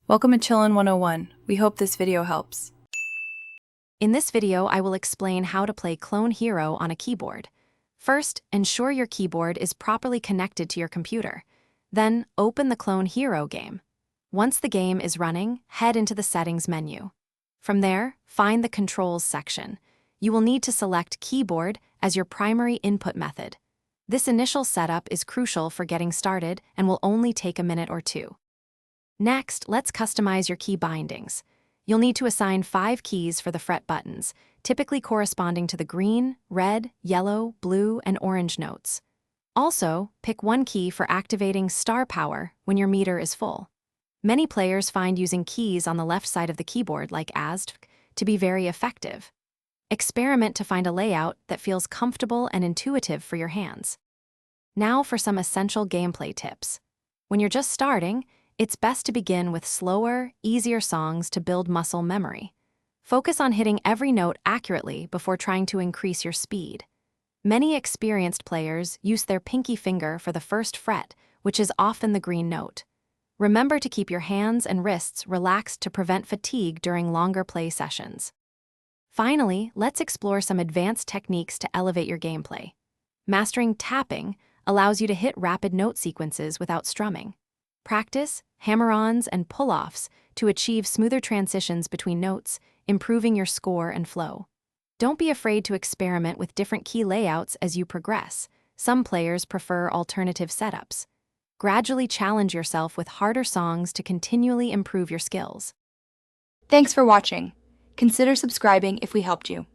Welcome to Chillin' 101. We hope this video helps. In this video, I will explain how to play Clone Hero on a keyboard. First, ensure your keyboard is properly connected to your computer. Then, open the Clone Hero game. Once the game is running, head into the Settings menu. From there, find the Controls section. You will need to select Keyboard as your primary input method. This initial setup is crucial for getting started and will only take a minute or two. Next, let's customize your key bindings. You'll need to assign 5 keys for the fret buttons, typically corresponding to the green, red, yellow, blue, and orange notes. Also, pick one key for activating star power when your meter is full. Many players find using keys on the left side of the keyboard, like ASD, to be very effective. Experiment to find a layout that feels comfortable and intuitive for your hands. Now for some essential gameplay tips. When you're just starting, it's best to begin with slower, easier songs to build muscle memory. Focus on hitting every note accurately before trying to increase your speed. Many experienced players use their pinky finger for the first fret, which is often the green note. Remember to keep your hands and wrists relaxed to prevent fatigue during longer play sessions. Finally, let's explore some advanced techniques to elevate your gameplay. Mastering tapping allows you to hit rapid note sequences without strumming. Practice hammer-ons and pull-offs to achieve smoother transitions between notes, improving your score and flow. Don't be afraid to experiment with different key layouts as you progress. Some players prefer alternative setups. Gradually challenge yourself with harder songs to continually improve your skills. Thanks for watching. Consider subscribing if we helped you.